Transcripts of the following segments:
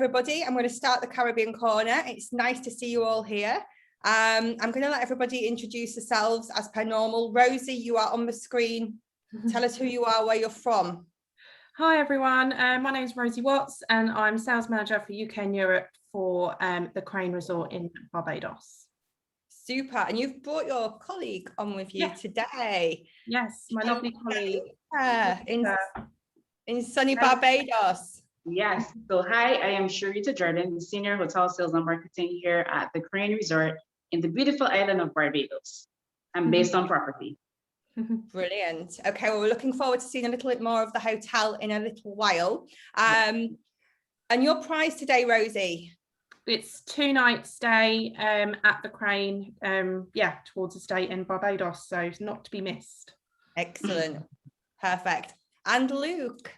everybody. I'm going to start the Caribbean corner. It's nice to see you all here. I'm going to let everybody introduce yourselves as per normal. Rosie, you are on the screen. Tell us who you are, where you're from. Hi everyone, my name is Rosie Watts and I'm sales manager for UK and Europe for the Crane Resort in Barbados. Super, and you've brought your colleague on with you today. Yes, my lovely colleague. In sunny Barbados. Yes, so hi, I am Rica, Senior Hotel Sales and Marketing here at the Crane Resort in the beautiful island of Barbados. I'm based on property. Brilliant. Okay, well, we're looking forward to seeing a little bit more of the hotel in a little while. And your prize today, Rosie? It's 2 nights stay at the Crane, towards the estate in Barbados, so not to be missed. Excellent. Perfect. And Luke,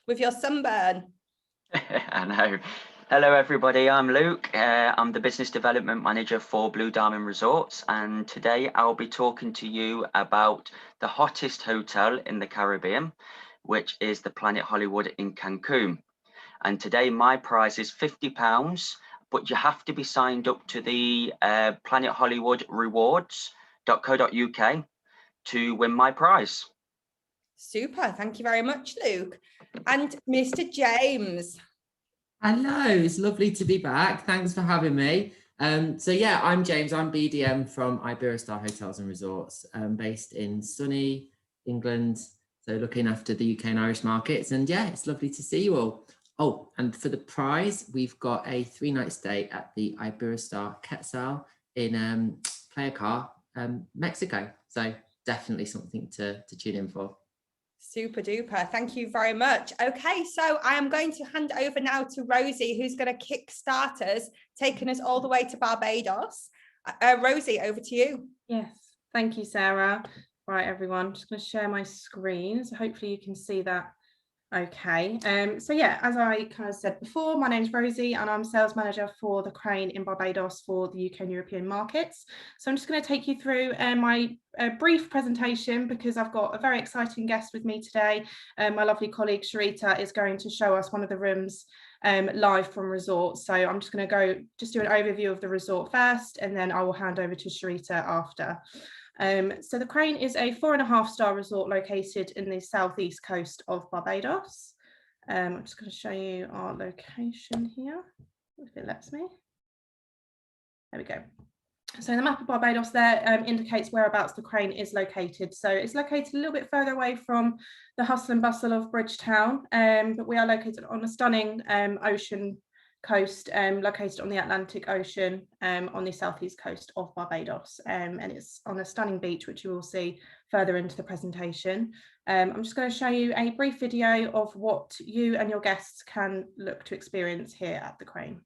with your sunburn. I know. Hello everybody, I'm Luke. I'm the Business Development Manager for Blue Diamond Resorts, and today I'll be talking to you about the hottest hotel in the Caribbean, which is the Planet Hollywood in Cancun. And today my prize is £50, but you have to be signed up to the Planet Hollywood rewards.co.uk to win my prize. Super, thank you very much, Luke. And Mr. James. Hello, it's lovely to be back. Thanks for having me. I'm James. I'm BDM from Iberostar Hotels and Resorts, based in sunny England. So looking after the UK and Irish markets. And yeah, it's lovely to see you all. Oh, and for the prize, we've got a 3-night stay at the Iberostar Quetzal in Playa Car, Mexico. So definitely something to tune in for. Super duper. Thank you very much. Okay, so I am going to hand over now to Rosie, who's going to kick start us, taking us all the way to Barbados. Rosie, over to you. Yes, thank you, Sarah. Right, everyone, I'm just going to share my screen, so hopefully you can see that. Okay, as I kind of said before, my name's Rosie and I'm sales manager for the Crane in Barbados for the UK and European markets. So I'm just going to take you through my brief presentation because I've got a very exciting guest with me today. My lovely colleague Sharita is going to show us one of the rooms live from resort. So I'm just going to do an overview of the resort first, and then I will hand over to Sharita after. So the Crane is a 4.5-star resort located in the southeast coast of Barbados. I'm just going to show you our location here, if it lets me. There we go. So the map of Barbados there indicates whereabouts the Crane is located. So it's located a little bit further away from the hustle and bustle of Bridgetown, but we are located on a stunning ocean coast, located on the Atlantic Ocean on the southeast coast of Barbados, and it's on a stunning beach, which you will see further into the presentation. I'm just going to show you a brief video of what you and your guests can look to experience here at the Crane.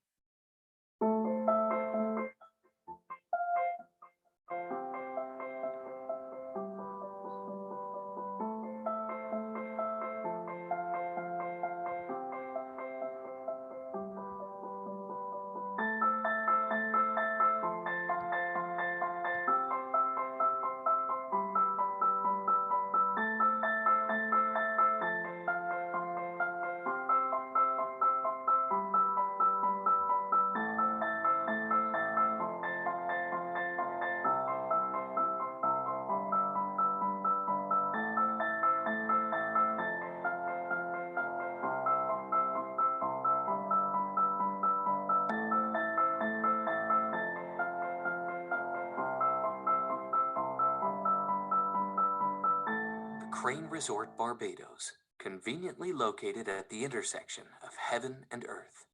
Crane Resort Barbados, conveniently located at the intersection of heaven and earth.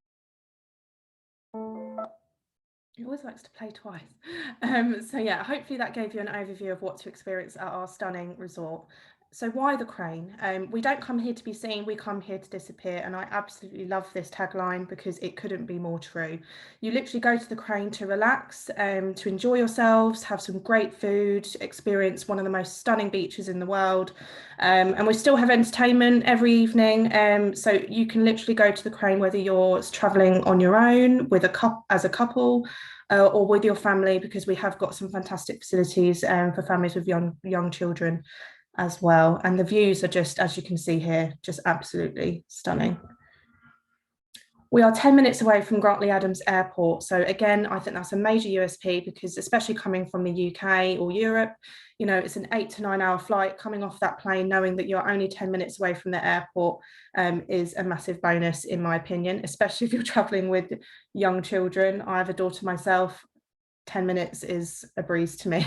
He always likes to play twice. Hopefully that gave you an overview of what to experience at our stunning resort. So why the Crane? We don't come here to be seen, we come here to disappear, and I absolutely love this tagline because it couldn't be more true. You literally go to the Crane to relax, to enjoy yourselves, have some great food, experience one of the most stunning beaches in the world, and we still have entertainment every evening, so you can literally go to the Crane whether you're travelling on your own, as a couple, or with your family, because we have got some fantastic facilities for families with young children as well, and the views are just, as you can see here, just absolutely stunning. We are 10 minutes away from Grantley Adams Airport. So again, I think that's a major USP, because especially coming from the UK or Europe, you know, it's an 8 to 9 hour flight. Coming off that plane, knowing that you're only 10 minutes away from the airport is a massive bonus, in my opinion, especially if you're traveling with young children. I have a daughter myself. 10 minutes is a breeze to me.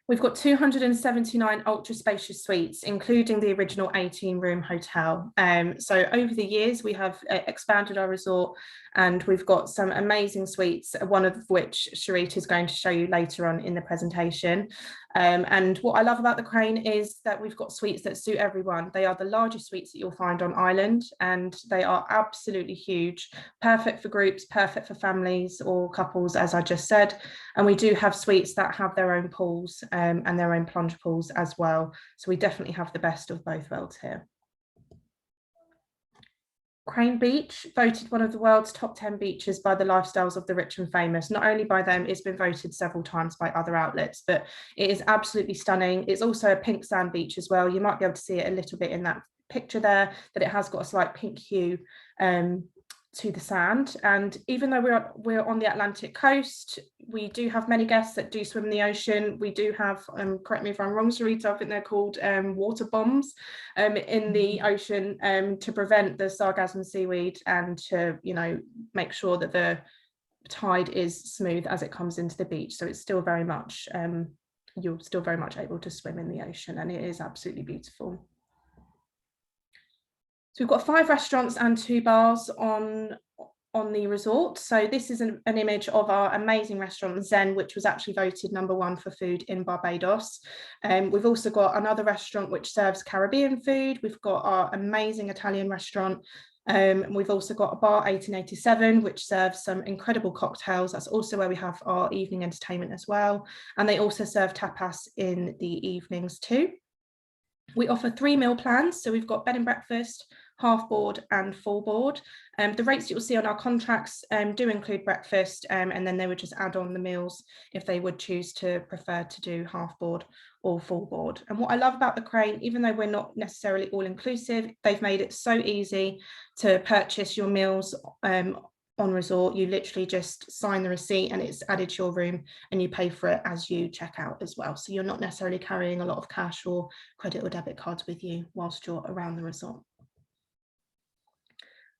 We've got 279 ultra spacious suites, including the original 18-room hotel. So over the years, we have expanded our resort, and we've got some amazing suites, one of which Sharita is going to show you later on in the presentation. And what I love about the Crane is that we've got suites that suit everyone. They are the largest suites that you'll find on island, and they are absolutely huge, perfect for groups, perfect for families or couples, as I just said. And we do have suites that have their own pools and their own plunge pools as well. So we definitely have the best of both worlds here. Crane Beach, voted one of the world's top 10 beaches by the Lifestyles of the Rich and Famous. Not only by them, it's been voted several times by other outlets, but it is absolutely stunning. It's also a pink sand beach as well. You might be able to see it a little bit in that picture there, that it has got a slight pink hue to the sand. And even though we're on the Atlantic coast, we do have many guests that do swim in the ocean. We do have, correct me if I'm wrong, Sharita, I think they're called water bombs in the ocean to prevent the sargassum seaweed and to, you know, make sure that the tide is smooth as it comes into the beach. So it's still very much, you're still very much able to swim in the ocean, and it is absolutely beautiful. So we've got 5 restaurants and 2 bars on the resort. So this is an image of our amazing restaurant Zen, which was actually voted #1 for food in Barbados. We've also got another restaurant which serves Caribbean food. We've got our amazing Italian restaurant. We've also got a bar 1887, which serves some incredible cocktails. That's also where we have our evening entertainment as well. And they also serve tapas in the evenings too. We offer 3 meal plans. So we've got bed and breakfast, half board and full board. The rates that you'll see on our contracts do include breakfast, and then they would just add on the meals if they would choose to prefer to do half board or full board. And what I love about the Crane, even though we're not necessarily all inclusive, they've made it so easy to purchase your meals on resort. You literally just sign the receipt and it's added to your room, and you pay for it as you check out as well. So you're not necessarily carrying a lot of cash or credit or debit cards with you whilst you're around the resort.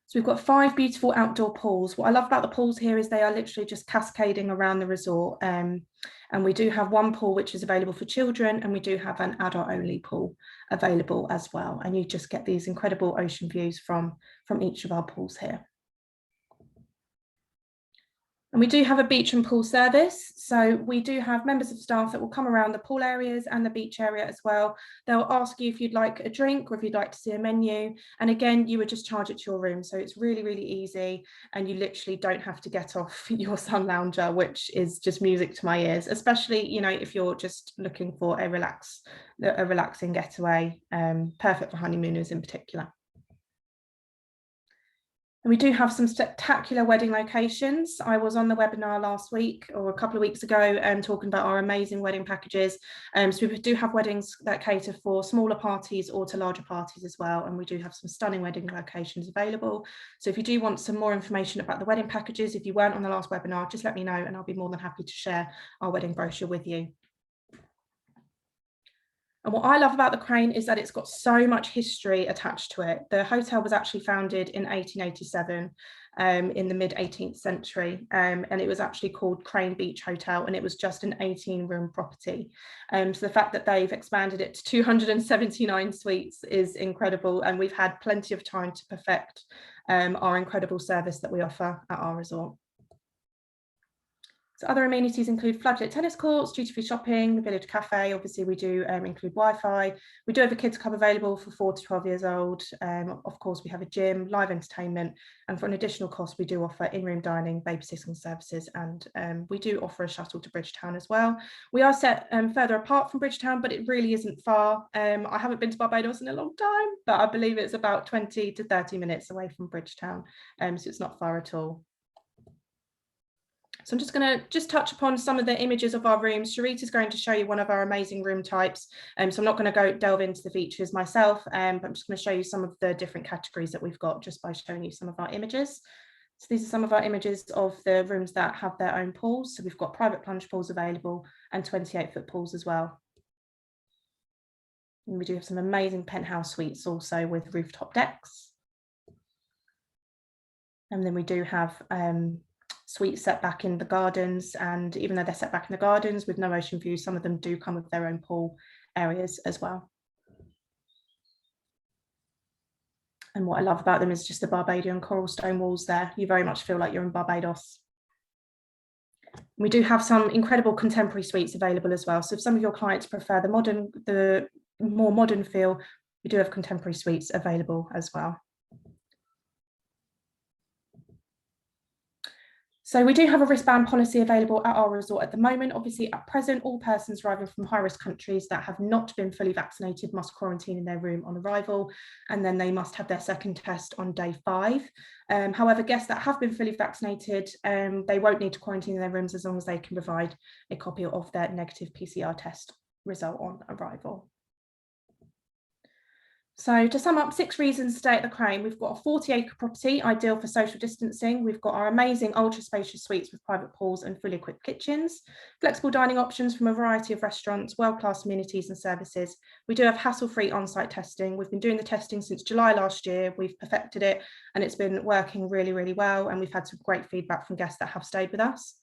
So we've got 5 beautiful outdoor pools. What I love about the pools here is they are literally just cascading around the resort. And we do have 1 pool which is available for children, and we do have an adult only pool available as well. And you just get these incredible ocean views from each of our pools here. And we do have a beach and pool service. So we do have members of staff that will come around the pool areas and the beach area as well. They'll ask you if you'd like a drink or if you'd like to see a menu. And again, you would just charge it to your room. So it's really, really easy. And you literally don't have to get off your sun lounger, which is just music to my ears, especially, you know, if you're just looking for a relaxing getaway, perfect for honeymooners in particular. And we do have some spectacular wedding locations. I was on the webinar last week or a couple of weeks ago talking about our amazing wedding packages. So we do have weddings that cater for smaller parties or to larger parties as well. And we do have some stunning wedding locations available. So if you do want some more information about the wedding packages, if you weren't on the last webinar, just let me know and I'll be more than happy to share our wedding brochure with you. And what I love about the Crane is that it's got so much history attached to it. The hotel was actually founded in 1887 in the mid 18th century, and it was actually called Crane Beach Hotel, and it was just an 18-room property. So the fact that they've expanded it to 279 suites is incredible, and we've had plenty of time to perfect our incredible service that we offer at our resort. So other amenities include floodlit tennis courts, duty-free shopping, the village cafe. Obviously, we do include Wi-Fi. We do have a kids club available for 4 to 12 years old. Of course, we have a gym, live entertainment, and for an additional cost, we do offer in-room dining, babysitting services, and we do offer a shuttle to Bridgetown as well. We are set further apart from Bridgetown, but it really isn't far. I haven't been to Barbados in a long time, but I believe it's about 20 to 30 minutes away from Bridgetown, so it's not far at all. So I'm just going to touch upon some of the images of our rooms. Sharita's going to show you one of our amazing room types. So I'm not going to delve into the features myself, but I'm just going to show you some of the different categories that we've got just by showing you some of our images. So these are some of our images of the rooms that have their own pools. So we've got private plunge pools available and 28-foot pools as well. And we do have some amazing penthouse suites also with rooftop decks. And then we do have suites set back in the gardens, and even though they're set back in the gardens with no ocean view, some of them do come with their own pool areas as well. And what I love about them is just the Barbadian coral stone walls there. You very much feel like you're in Barbados. We do have some incredible contemporary suites available as well. So if some of your clients prefer the more modern feel, we do have contemporary suites available as well. So we do have a wristband policy available at our resort at the moment. Obviously, at present, all persons arriving from high-risk countries that have not been fully vaccinated must quarantine in their room on arrival, and then they must have their second test on day 5. However, guests that have been fully vaccinated, they won't need to quarantine in their rooms as long as they can provide a copy of their negative PCR test result on arrival. So to sum up, 6 reasons to stay at the Crane. We've got a 40-acre property, ideal for social distancing. We've got our amazing ultra spacious suites with private pools and fully equipped kitchens, flexible dining options from a variety of restaurants, world-class amenities and services. We do have hassle-free on-site testing. We've been doing the testing since July last year. We've perfected it and it's been working really, really well. And we've had some great feedback from guests that have stayed with us.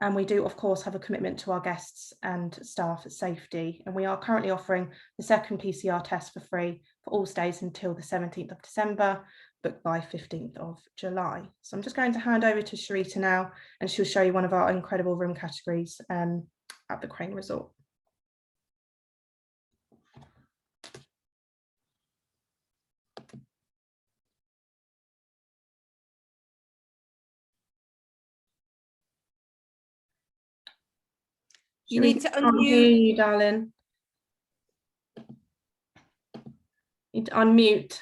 And we do, of course, have a commitment to our guests and staff safety. And we are currently offering the second PCR test for free for all stays until the 17th of December, booked by 15th of July. So I'm just going to hand over to Sharita now, and she'll show you one of our incredible room categories at the Crane Resort. You need to unmute. Hear you, darling. You need to unmute.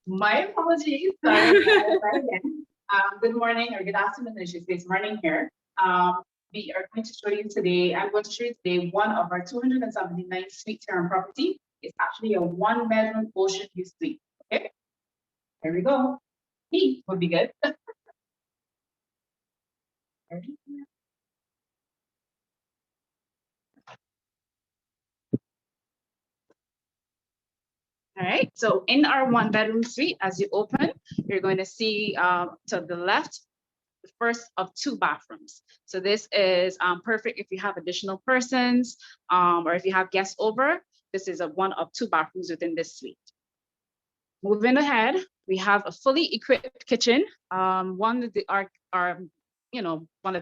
My apologies. Sorry. Good morning or good afternoon, I should say. It's morning here. We are going to show you today, I'm going to show you today one of our 279 suite term property. It's actually a 1-bedroom ocean view suite. Okay, here we go. He would be good. All right, so in our 1-bedroom suite, as you open, you're going to see to the left, the first of 2 bathrooms. So this is perfect if you have additional persons or if you have guests over. This is one of 2 bathrooms within this suite. Moving ahead, we have a fully equipped kitchen. One of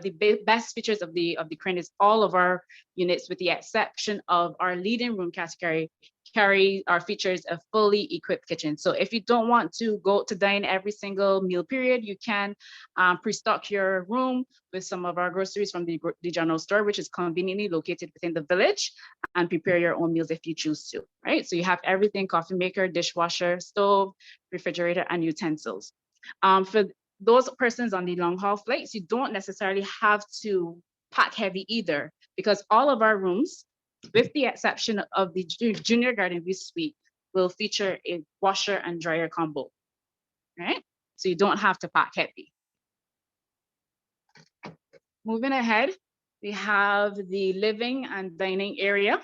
the best features of the Crane is all of our units, with the exception of our leading room category, carry our features a fully equipped kitchen. So if you don't want to go to dine every single meal period, you can pre-stock your room with some of our groceries from the general store, which is conveniently located within the village, and prepare your own meals if you choose to, right? So you have everything: coffee maker, dishwasher, stove, refrigerator, and utensils. For those persons on the long haul flights, you don't necessarily have to pack heavy either, because all of our rooms, with the exception of the junior garden view suite, will feature a washer and dryer combo, right? So you don't have to pack heavy. Moving ahead, we have the living and dining area.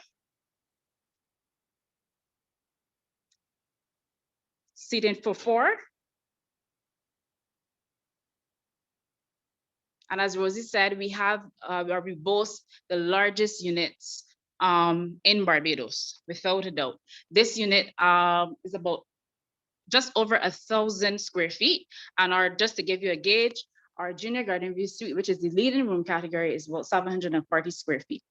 Seating for 4. And as Rosie said, we boast the largest units in Barbados, without a doubt. This unit is about just over 1,000 square feet. And just to give you a gauge, our junior garden view suite, which is the leading room category, is about 740 square feet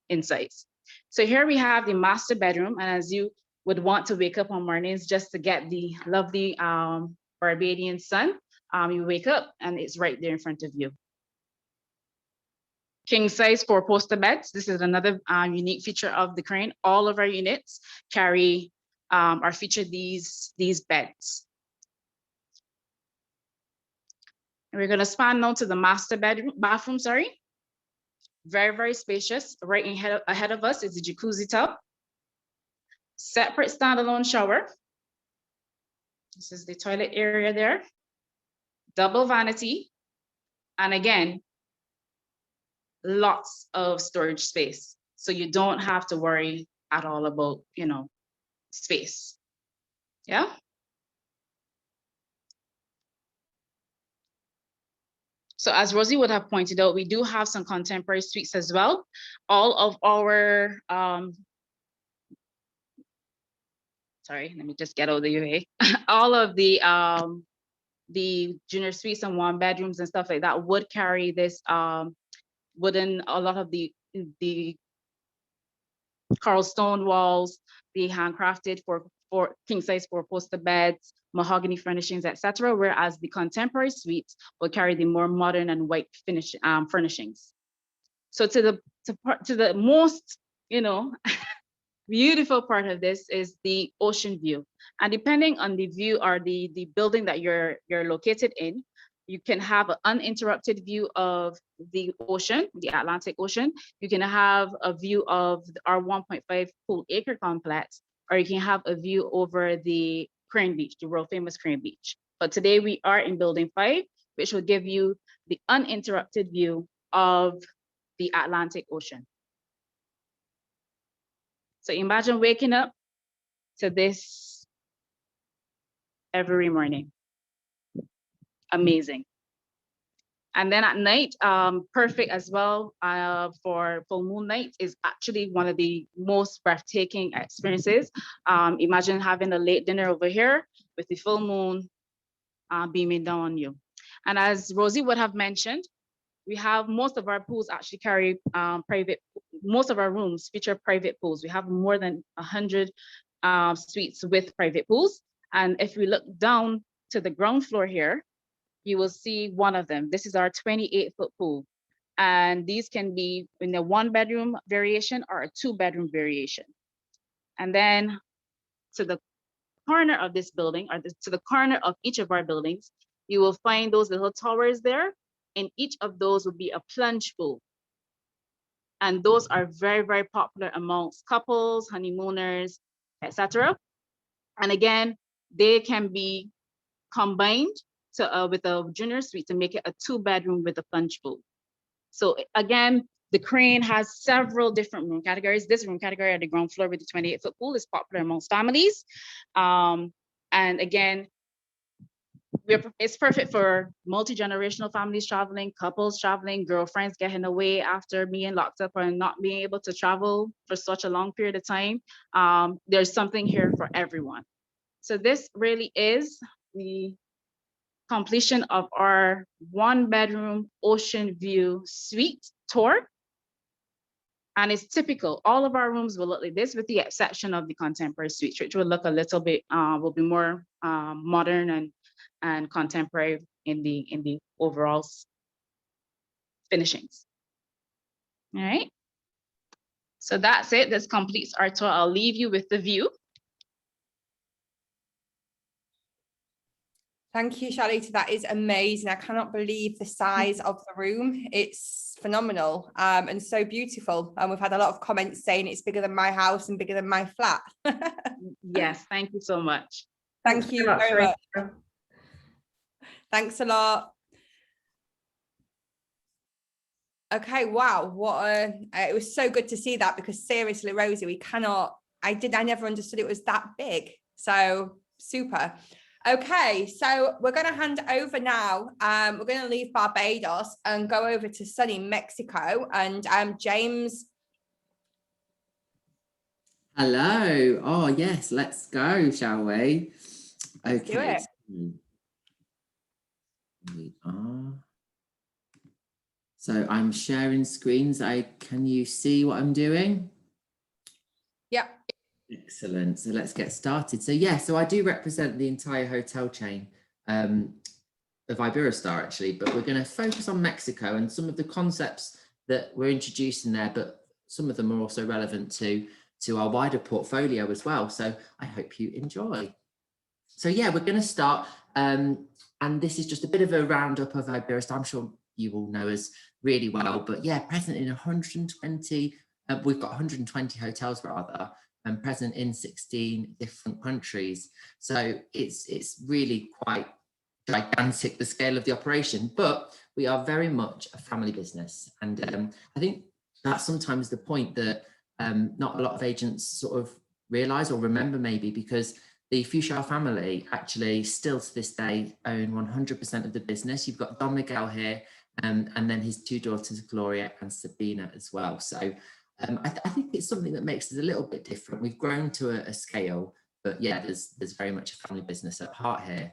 in size. So here we have the master bedroom. And as you would want to wake up on mornings just to get the lovely Barbadian sun, you wake up and it's right there in front of you. King size 4-poster beds. This is another unique feature of the Crane. All of our units carry feature these beds. And we're going to span now to the master bathroom, sorry. Very, very spacious. Right ahead of us is the jacuzzi tub. Separate standalone shower. This is the toilet area there. Double vanity. And again, lots of storage space. So you don't have to worry at all about, you know, space. Yeah. So as Rosie would have pointed out, we do have some contemporary suites as well. All of our, sorry, let me just get out of the way. All of the junior suites and one bedrooms and stuff like that would carry this wooden, a lot of the Carl stone walls, the handcrafted for king size 4-poster beds, mahogany furnishings, etc. Whereas the contemporary suites will carry the more modern and white furnishings. So to the most, you know, beautiful part of this is the ocean view. And depending on the view or the building that you're located in, you can have an uninterrupted view of the ocean, the Atlantic Ocean. You can have a view of our 1.5 pool acre complex, or you can have a view over the Crane Beach, the world famous Crane Beach. But today we are in building 5, which will give you the uninterrupted view of the Atlantic Ocean. So imagine waking up to this every morning. Amazing. And then at night, perfect as well for full moon night is actually one of the most breathtaking experiences. Imagine having a late dinner over here with the full moon beaming down on you. And as Rosie would have mentioned, we have most of our pools actually carry most of our rooms feature private pools. We have more than 100 suites with private pools. And if we look down to the ground floor here, you will see one of them. This is our 28-foot pool. And these can be in a 1-bedroom variation or a 2-bedroom variation. And then to the corner of this building, or to the corner of each of our buildings, you will find those little towers there. And each of those will be a plunge pool. And those are very, very popular amongst couples, honeymooners, etc. And again, they can be combined with a junior suite to make it a 2-bedroom with a plunge pool. So again, the Crane has several different room categories. This room category at the ground floor with the 28-foot pool is popular amongst families. And again, it's perfect for multi-generational families traveling, couples traveling, girlfriends getting away after being locked up and not being able to travel for such a long period of time. There's something here for everyone. So this really is the completion of our 1-bedroom ocean view suite tour. And it's typical. All of our rooms will look like this with the exception of the contemporary suite, which will look a little bit, will be more modern and contemporary in the overall finishings. All right. So that's it. This completes our tour. I'll leave you with the view. Thank you, Shalita. That is amazing. I cannot believe the size of the room. It's phenomenal and so beautiful. And we've had a lot of comments saying it's bigger than my house and bigger than my flat. Yes, thank you so much. Thank you very much. Thanks a lot. Okay, wow, it was so good to see that, because seriously, Rosie, I never understood it was that big. So super. Okay, so we're going to hand over now. We're going to leave Barbados and go over to sunny Mexico. And James. Hello. Oh, yes, let's go, shall we? Let's do it. We are. So I'm sharing screens. Can you see what I'm doing? Yep. Excellent. So let's get started. So yeah, so I do represent the entire hotel chain of Iberostar actually, but we're going to focus on Mexico and some of the concepts that we're introducing there, but some of them are also relevant to our wider portfolio as well. So I hope you enjoy. So yeah, we're going to start And this is just a bit of a roundup of Iberostar. I'm sure you all know us really well, but yeah, present in 120, we've got 120 hotels rather, and present in 16 different countries. So it's really quite gigantic, the scale of the operation, but we are very much a family business. And I think that's sometimes the point that not a lot of agents sort of realise or remember, maybe, because the Fuchsar family actually still to this day own 100% of the business. You've got Don Miguel here, and then his two daughters, Gloria and Sabina, as well. So I think it's something that makes us a little bit different. We've grown to a scale, but yeah, there's very much a family business at heart here.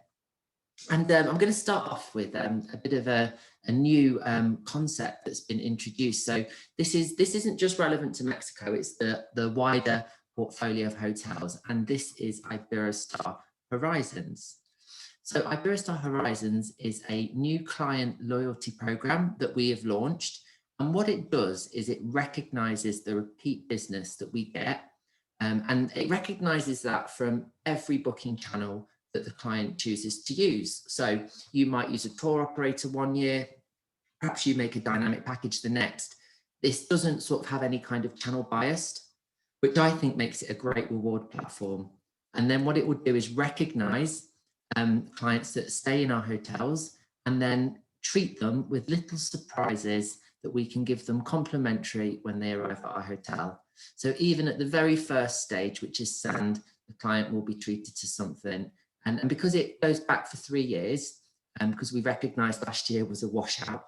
And I'm going to start off with a bit of a new concept that's been introduced. So this isn't just relevant to Mexico, it's the wider portfolio of hotels, and this is Iberostar Horizons. So Iberostar Horizons is a new client loyalty program that we have launched, and what it does is it recognises the repeat business that we get, and it recognises that from every booking channel that the client chooses to use. So you might use a tour operator one year, perhaps you make a dynamic package the next. This doesn't sort of have any kind of channel bias, which I think makes it a great reward platform. And then what it would do is recognise clients that stay in our hotels and then treat them with little surprises that we can give them complimentary when they arrive at our hotel. So even at the very first stage, which is sand, the client will be treated to something. And because it goes back for 3 years, because we recognised last year was a washout,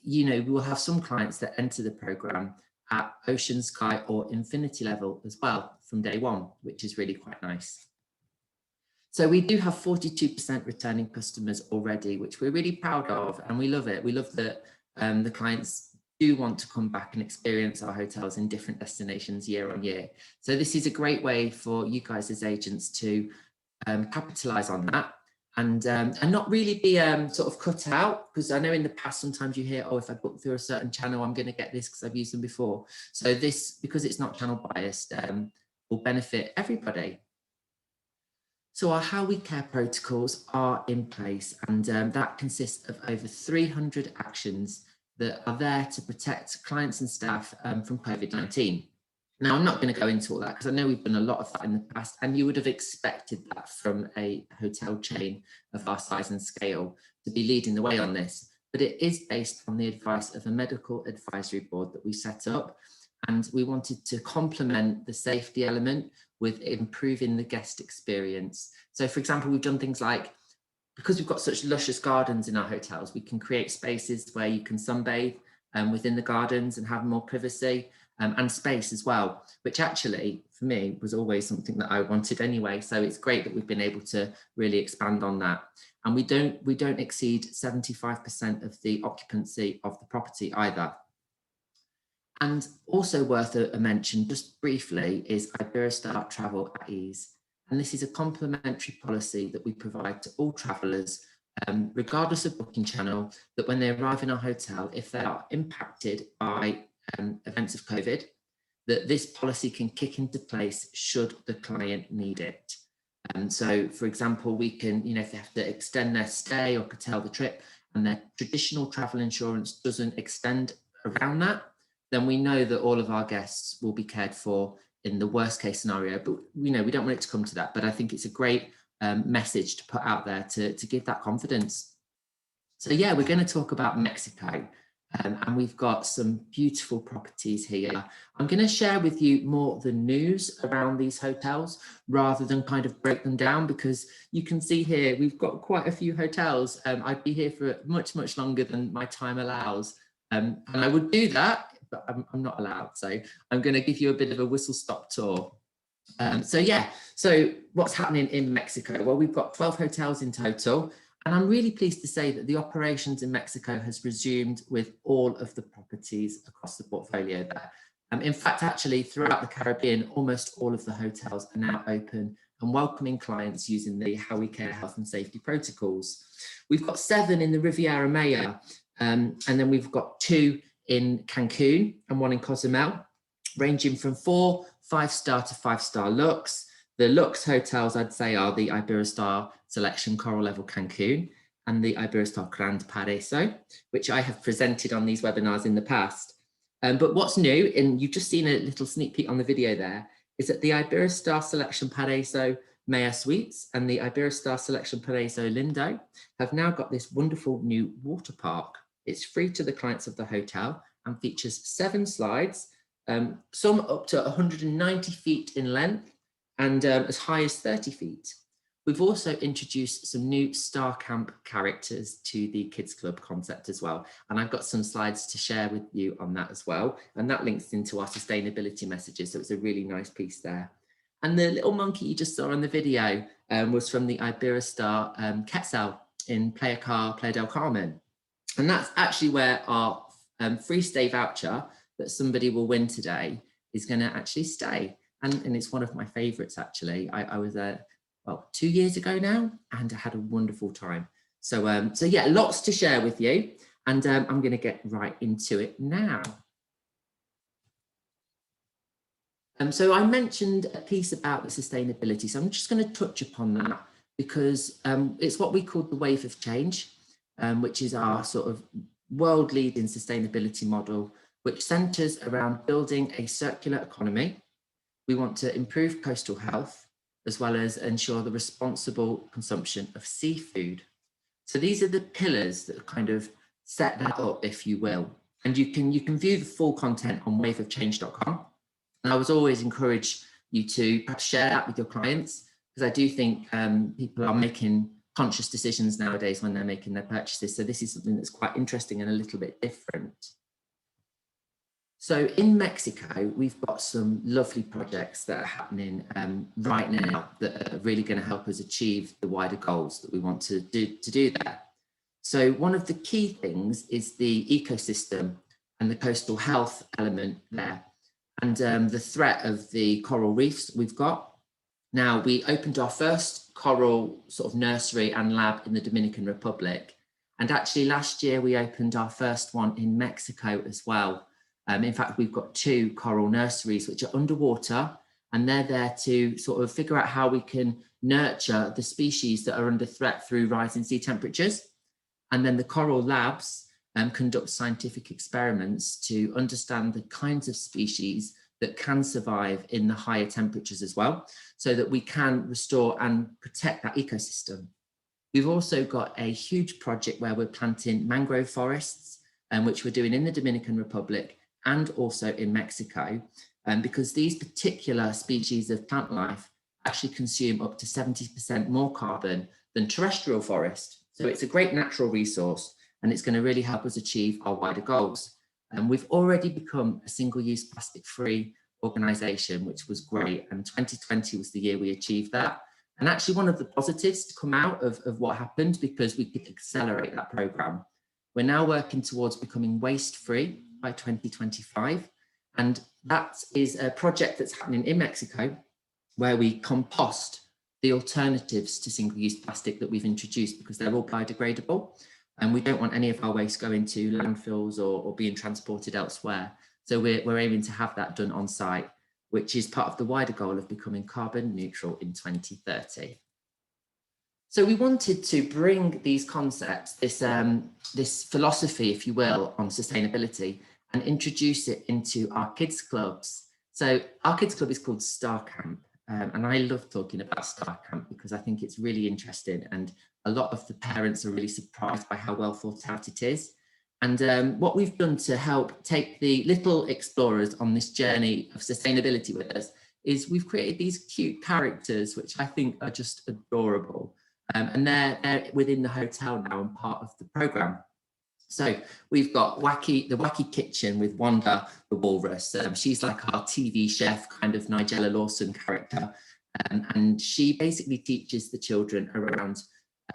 you know, we will have some clients that enter the programme at Ocean, Sky or Infinity level as well from day one, which is really quite nice. So we do have 42% returning customers already, which we're really proud of, and we love it. We love that the clients do want to come back and experience our hotels in different destinations year on year. So this is a great way for you guys as agents to capitalise on that and not really be sort of cut out, because I know in the past sometimes you hear, oh, if I book through a certain channel, I'm going to get this because I've used them before. So this, because it's not channel biased, will benefit everybody. So our How We Care protocols are in place, and that consists of over 300 actions that are there to protect clients and staff from COVID-19. Now, I'm not going to go into all that because I know we've done a lot of that in the past, and you would have expected that from a hotel chain of our size and scale to be leading the way on this. But it is based on the advice of a medical advisory board that we set up, and we wanted to complement the safety element with improving the guest experience. So, for example, we've done things like, because we've got such luscious gardens in our hotels, we can create spaces where you can sunbathe within the gardens and have more privacy. And space as well, which actually for me was always something that I wanted anyway. So it's great that we've been able to really expand on that. And we don't exceed 75% of the occupancy of the property either. And also worth a mention, just briefly, is Iberostar Travel at Ease. And this is a complimentary policy that we provide to all travellers, regardless of booking channel, that when they arrive in our hotel, if they are impacted by events of COVID, that this policy can kick into place should the client need it. So, for example, we can, you know, if they have to extend their stay or curtail the trip and their traditional travel insurance doesn't extend around that, then we know that all of our guests will be cared for in the worst case scenario. But, you know, we don't want it to come to that. But I think it's a great message to put out there to give that confidence. So, yeah, we're going to talk about Mexico. And we've got some beautiful properties here. I'm going to share with you more the news around these hotels rather than kind of break them down, because you can see here we've got quite a few hotels. I'd be here for much, much longer than my time allows. And I would do that, but I'm not allowed. So I'm going to give you a bit of a whistle-stop tour. So what's happening in Mexico? Well, we've got 12 hotels in total. And I'm really pleased to say that the operations in Mexico has resumed with all of the properties across the portfolio there. In fact, actually, throughout the Caribbean, almost all of the hotels are now open and welcoming clients using the How We Care health and safety protocols. We've got 7 in the Riviera Maya, and then we've got 2 in Cancun and 1 in Cozumel, ranging from 4 5-star to 5-star Lux. The Lux hotels, I'd say, are the Iberostar Selection Coral Level Cancun, and the Iberostar Grand Paraiso, which I have presented on these webinars in the past. But what's new, and you've just seen a little sneak peek on the video there, is that the Iberostar Selection Paraiso Maya Suites and the Iberostar Selection Paraiso Lindo have now got this wonderful new water park. It's free to the clients of the hotel and features 7 slides, some up to 190 feet in length and as high as 30 feet. We've also introduced some new Star Camp characters to the Kids Club concept as well. And I've got some slides to share with you on that as well. And that links into our sustainability messages. So it's a really nice piece there. And the little monkey you just saw on the video was from the Iberostar Quetzal in Playa del Carmen. And that's actually where our free stay voucher that somebody will win today is going to actually stay. And it's one of my favorites, actually. I was there, well, 2 years ago now, and I had a wonderful time. So yeah, lots to share with you. And I'm going to get right into it now. So I mentioned a piece about the sustainability. So I'm just going to touch upon that because it's what we call the wave of change, which is our sort of world-leading sustainability model, which centres around building a circular economy. We want to improve coastal health, as well as ensure the responsible consumption of seafood. So these are the pillars that kind of set that up, if you will. And you can view the full content on waveofchange.com. And I would always encourage you to perhaps share that with your clients, because I do think people are making conscious decisions nowadays when they're making their purchases. So this is something that's quite interesting and a little bit different. So in Mexico, we've got some lovely projects that are happening right now that are really going to help us achieve the wider goals that we want to do there. So one of the key things is the ecosystem and the coastal health element there, and the threat of the coral reefs we've got. Now, we opened our first coral sort of nursery and lab in the Dominican Republic. And actually last year, we opened our first one in Mexico as well. In fact, we've got 2 coral nurseries which are underwater, and they're there to sort of figure out how we can nurture the species that are under threat through rising sea temperatures. And then the coral labs conduct scientific experiments to understand the kinds of species that can survive in the higher temperatures as well, so that we can restore and protect that ecosystem. We've also got a huge project where we're planting mangrove forests, which we're doing in the Dominican Republic and also in Mexico, because these particular species of plant life actually consume up to 70% more carbon than terrestrial forest. So it's a great natural resource, and it's going to really help us achieve our wider goals. And we've already become a single-use plastic-free organisation, which was great. And 2020 was the year we achieved that. And actually one of the positives to come out of what happened, because we could accelerate that programme, we're now working towards becoming waste-free by 2025. And that is a project that's happening in Mexico, where we compost the alternatives to single-use plastic that we've introduced, because they're all biodegradable. And we don't want any of our waste going to landfills or being transported elsewhere. So we're aiming to have that done on site, which is part of the wider goal of becoming carbon neutral in 2030. So we wanted to bring these concepts, this philosophy, if you will, on sustainability, and introduce it into our kids clubs. So our kids club is called Star Camp. And I love talking about Star Camp because I think it's really interesting, and a lot of the parents are really surprised by how well thought out it is. And what we've done to help take the little explorers on this journey of sustainability with us is we've created these cute characters, which I think are just adorable. And they're within the hotel now and part of the programme. So we've got the Wacky Kitchen with Wanda the Walrus. She's like our TV chef, kind of Nigella Lawson character. And she basically teaches the children around,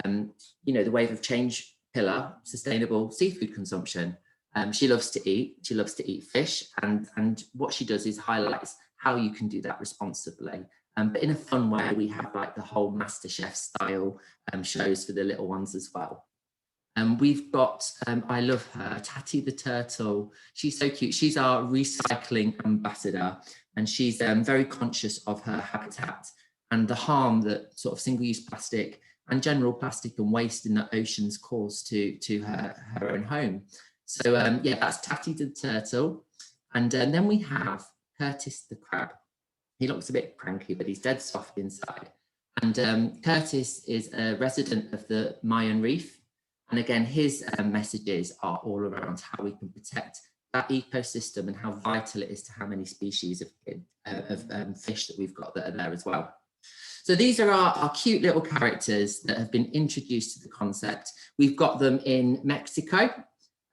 the wave of change pillar, sustainable seafood consumption. She loves to eat fish. And what she does is highlights how you can do that responsibly. But in a fun way, we have like the whole MasterChef style shows for the little ones as well. We've got, I love her, Tatty the Turtle. She's so cute. She's our recycling ambassador, and she's very conscious of her habitat and the harm that sort of single-use plastic and general plastic and waste in the oceans cause to her own home. So yeah, that's Tatty the turtle. And then we have Curtis the crab. He looks a bit cranky, but he's dead soft inside. And Curtis is a resident of the Mayan Reef. And again, his messages are all around how we can protect that ecosystem and how vital it is to how many species of fish that we've got that are there as well. So these are our cute little characters that have been introduced to the concept. We've got them in Mexico,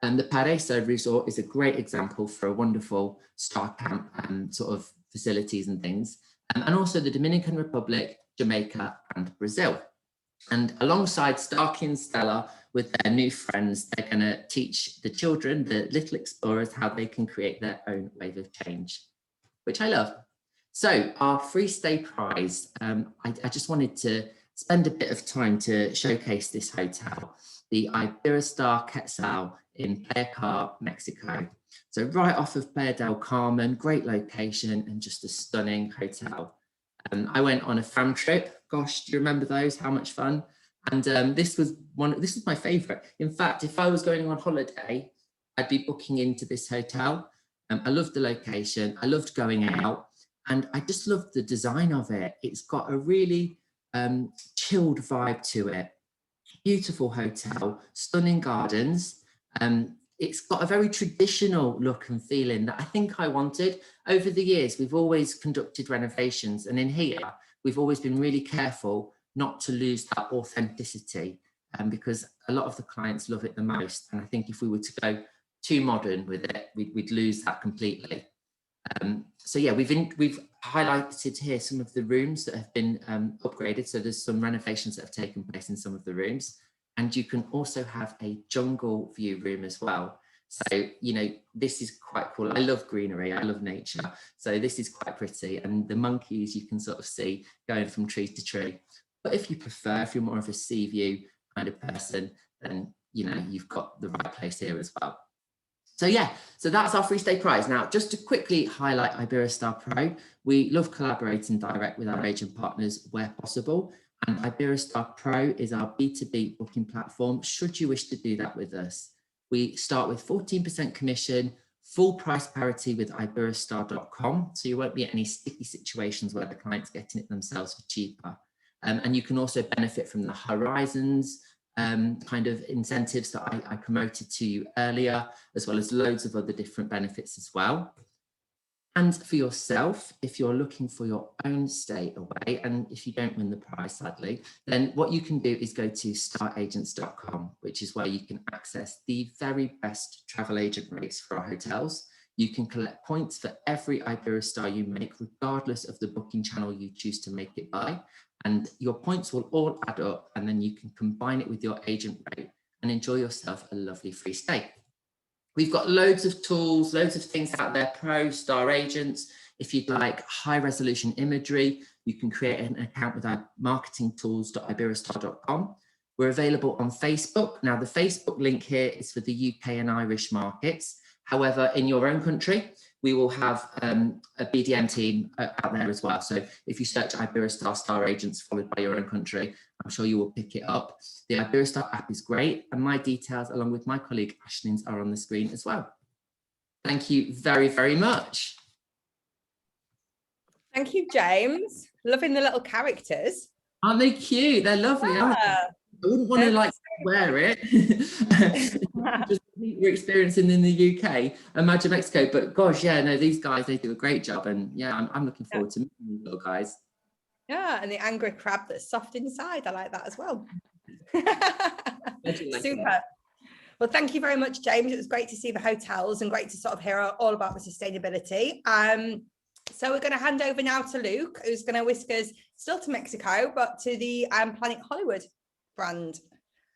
and the Paraíso Resort is a great example for a wonderful star camp sort of facilities and things. And also the Dominican Republic, Jamaica, and Brazil. And alongside Starkey and Stella, with their new friends, they're going to teach the children, the little explorers, how they can create their own wave of change, which I love. So our free stay prize, I just wanted to spend a bit of time to showcase this hotel, the Iberostar Quetzal in Playa Car, Mexico. So right off of Playa del Carmen, great location and just a stunning hotel. I went on a fam trip. Gosh, do you remember those? How much fun! And this was my favorite. In fact, if I was going on holiday, I'd be booking into this hotel. I loved the location. I loved going out, and I just loved the design of it. It's got a really chilled vibe to it. Beautiful hotel, stunning gardens. It's got a very traditional look and feeling that I think I wanted. Over the years, we've always conducted renovations, and in here, we've always been really careful not to lose that authenticity, because a lot of the clients love it the most. And I think if we were to go too modern with it, we'd lose that completely. So yeah, we've highlighted here some of the rooms that have been upgraded. So there's some renovations that have taken place in some of the rooms. And you can also have a jungle view room as well. So, you know, this is quite cool. I love greenery, I love nature. So this is quite pretty. And the monkeys you can sort of see going from tree to tree. But if you prefer, if you're more of a sea view kind of person, then, you know, you've got the right place here as well. So yeah, so that's our free stay prize. Now, just to quickly highlight Iberostar Pro, we love collaborating direct with our agent partners where possible. And Iberostar Pro is our B2B booking platform, should you wish to do that with us. We start with 14% commission, full price parity with Iberostar.com, so you won't be in any sticky situations where the client's getting it themselves for cheaper. And you can also benefit from the Horizons kind of incentives that I promoted to you earlier, as well as loads of other different benefits as well. And for yourself, if you're looking for your own stay away, and if you don't win the prize, sadly, then what you can do is go to staragents.com, which is where you can access the very best travel agent rates for our hotels. You can collect points for every Iberostar you make, regardless of the booking channel you choose to make it by. And your points will all add up, and then you can combine it with your agent rate and enjoy yourself a lovely free stay. We've got loads of tools, loads of things out there, pro, star agents. If you'd like high resolution imagery, you can create an account with our marketingtools.iberostar.com. We're available on Facebook. Now, the Facebook link here is for the UK and Irish markets. However, in your own country, we will have a BDM team out there as well. So if you search Iberostar Star Agents followed by your own country, I'm sure you will pick it up. The Iberostar app is great, and my details, along with my colleague Ashlyn's, are on the screen as well. Thank you very, very much. Thank you, James. Loving the little characters. Aren't they cute? They're lovely. Yeah. I wouldn't want to like wear it. Just you're experiencing in the UK, imagine Mexico. But gosh, yeah, no, these guys, they do a great job, and yeah, I'm looking forward to meeting these little guys. Yeah, and the angry crab that's soft inside. I like that as well. Super. Well, thank you very much, James. It was great to see the hotels and great to sort of hear all about the sustainability. So we're going to hand over now to Luke, who's going to whisk us still to Mexico, but to the Planet Hollywood brand.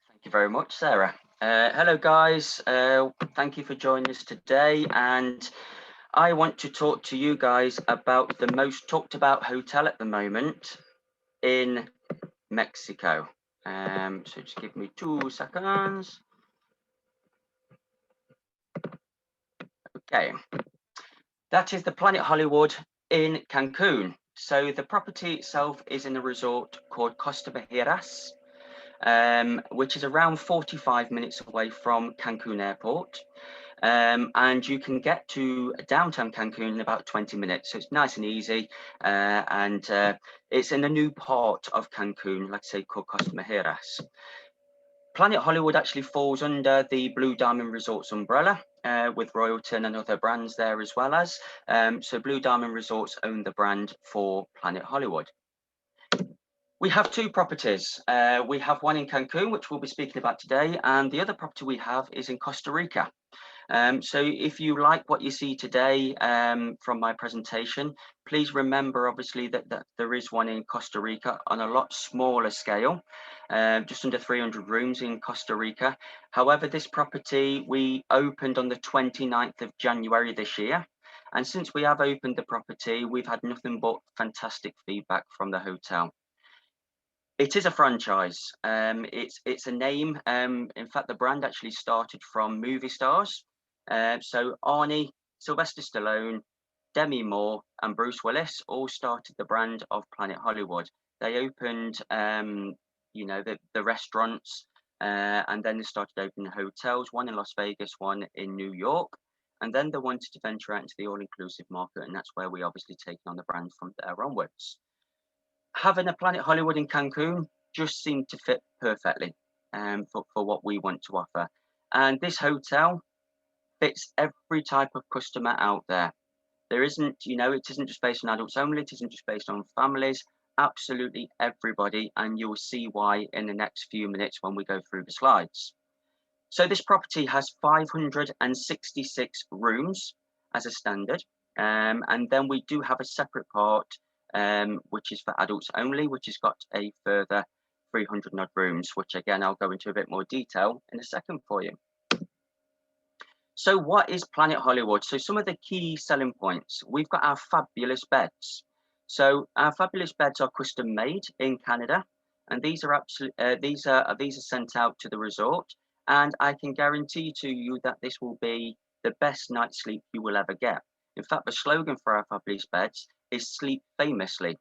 Thank you very much, Sarah. Hello, guys. Thank you for joining us today. And I want to talk to you guys about the most talked about hotel at the moment in Mexico. So just give me 2 seconds. Okay. That is the Planet Hollywood in Cancun. So the property itself is in a resort called Costa. which is around 45 minutes away from Cancun Airport. And you can get to downtown Cancun in about 20 minutes. So it's nice and easy. And it's in a new part of Cancun, like I say, called Costa. Planet Hollywood actually falls under the Blue Diamond Resorts umbrella, with Royalton and other brands there as well as. So Blue Diamond Resorts own the brand for Planet Hollywood. We have two properties. We have one in Cancun, which we'll be speaking about today, and the other property we have is in Costa Rica. So if you like what you see today from my presentation, please remember obviously that there is one in Costa Rica on a lot smaller scale, just under 300 rooms in Costa Rica. However, this property we opened on the 29th of January this year. And since we have opened the property, we've had nothing but fantastic feedback from the hotel. It is a franchise. It's a name. In fact, the brand actually started from movie stars. So Arnie, Sylvester Stallone, Demi Moore, and Bruce Willis all started the brand of Planet Hollywood. They opened, you know, the restaurants, and then they started opening hotels. One in Las Vegas, one in New York, and then they wanted to venture out into the all-inclusive market, and that's where we obviously taken on the brand from there onwards. Having a Planet Hollywood in Cancun just seemed to fit perfectly for what we want to offer. And this hotel fits every type of customer out there. There isn't, you know, it isn't just based on adults only, it isn't just based on families, absolutely everybody. And you'll see why in the next few minutes when we go through the slides. So this property has 566 rooms as a standard. And then we do have a separate part which is for adults only, which has got a further 300 odd rooms, which again, I'll go into a bit more detail in a second for you. So what is Planet Hollywood? So some of the key selling points, we've got our fabulous beds. So our fabulous beds are custom made in Canada, and these are these are sent out to the resort, and I can guarantee to you that this will be the best night's sleep you will ever get. In fact, the slogan for our fabulous beds is sleep famously,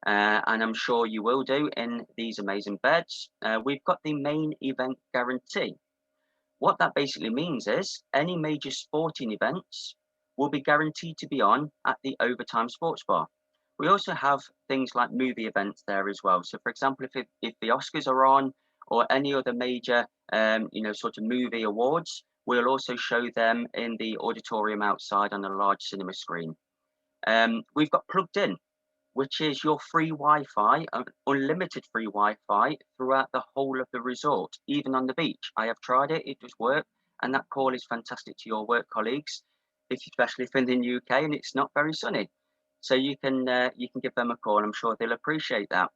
and I'm sure you will do in these amazing beds. We've got the main event guarantee. What that basically means is any major sporting events will be guaranteed to be on at the Overtime Sports Bar. We also have things like movie events there as well. So for example, if the Oscars are on or any other major you know, sort of movie awards, we'll also show them in the auditorium outside on a large cinema screen. We've got Plugged In, which is your free Wi-Fi, unlimited free Wi-Fi throughout the whole of the resort, even on the beach. I have tried it, it does work, and that call is fantastic to your work colleagues, especially if in the UK and it's not very sunny. So you can give them a call, I'm sure they'll appreciate that.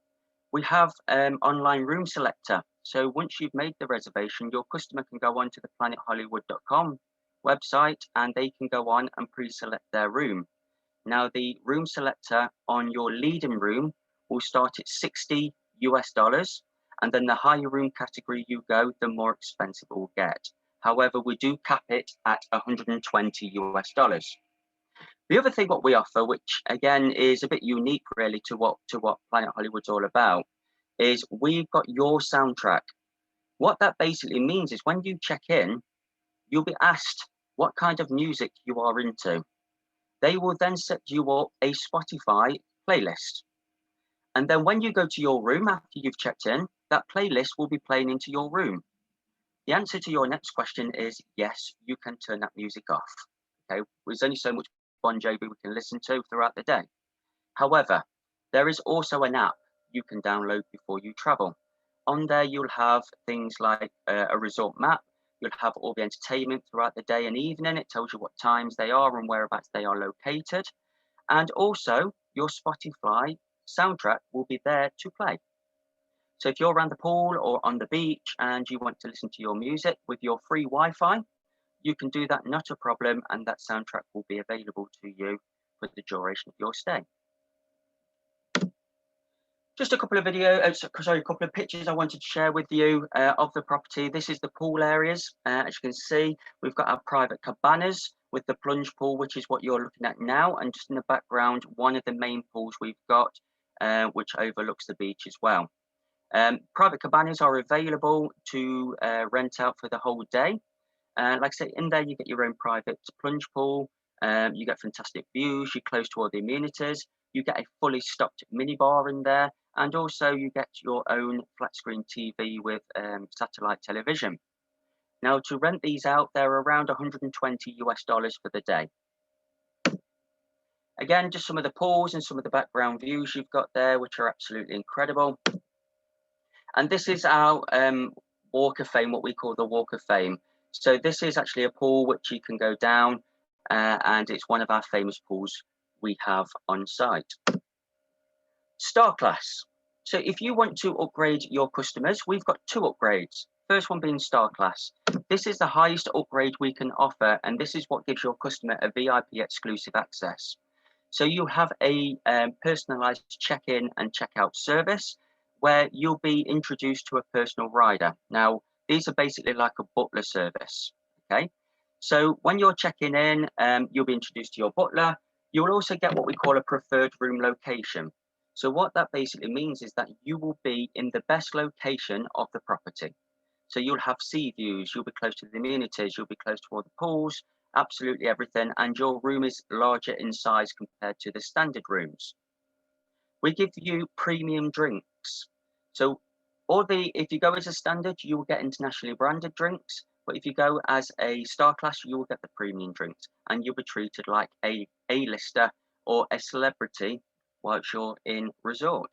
We have online room selector. So once you've made the reservation, your customer can go on to the planethollywood.com website and they can go on and pre-select their room. Now, the room selector on your leading room will start at $60 US, and then the higher room category you go, the more expensive it will get. However, we do cap it at $120 US. The other thing what we offer, which again is a bit unique really to what Planet Hollywood's all about, is we've got your soundtrack. What that basically means is when you check in, you'll be asked what kind of music you are into. They will then set you up a Spotify playlist. And then when you go to your room after you've checked in, that playlist will be playing into your room. The answer to your next question is yes, you can turn that music off. Okay, there's only so much Bon Jovi we can listen to throughout the day. However, there is also an app you can download before you travel. On there, you'll have things like a resort map. You'll have all the entertainment throughout the day and evening. It tells you what times they are and whereabouts they are located. And also your Spotify soundtrack will be there to play. So if you're around the pool or on the beach and you want to listen to your music with your free Wi-Fi, you can do that, not a problem. And that soundtrack will be available to you for the duration of your stay. Just a couple of a couple of pictures I wanted to share with you of the property. This is the pool areas. As you can see, we've got our private cabanas with the plunge pool, which is what you're looking at now. And just in the background, one of the main pools we've got, which overlooks the beach as well. Private cabanas are available to rent out for the whole day. Like I say, in there you get your own private plunge pool, you get fantastic views, you're close to all the amenities, you get a fully stocked minibar in there, and also you get your own flat screen TV with satellite television. Now, to rent these out, they're around $120 for the day. Again, just some of the pools and some of the background views you've got there, which are absolutely incredible. And this is our Walk of Fame, what we call the Walk of Fame. So this is actually a pool which you can go down, and it's one of our famous pools we have on site. Star Class. So if you want to upgrade your customers, we've got 2 upgrades. First one being Star Class. This is the highest upgrade we can offer, and this is what gives your customer a VIP exclusive access. So you have a personalized check-in and check-out service where you'll be introduced to a personal rider. Now, these are basically like a butler service, okay? So when you're checking in, you'll be introduced to your butler. You'll also get what we call a preferred room location. So what that basically means is that you will be in the best location of the property. So you'll have sea views, you'll be close to the amenities, you'll be close to all the pools, absolutely everything, and your room is larger in size compared to the standard rooms. We give you premium drinks. So if you go as a standard, you will get internationally branded drinks, but if you go as a Star Class, you will get the premium drinks, and you'll be treated like a A-lister or a celebrity whilst you're in resort.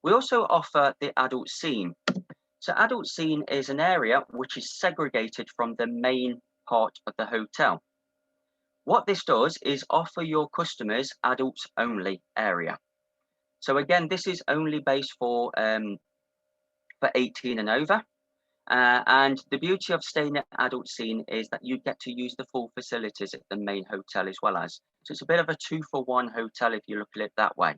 We also offer the adult scene. So adult scene is an area which is segregated from the main part of the hotel. What this does is offer your customers adults only area. So again, this is only based for 18 and over. And the beauty of staying at adult scene is that you get to use the full facilities at the main hotel as well as. So it's a bit of a 2-for-1 hotel if you look at it that way.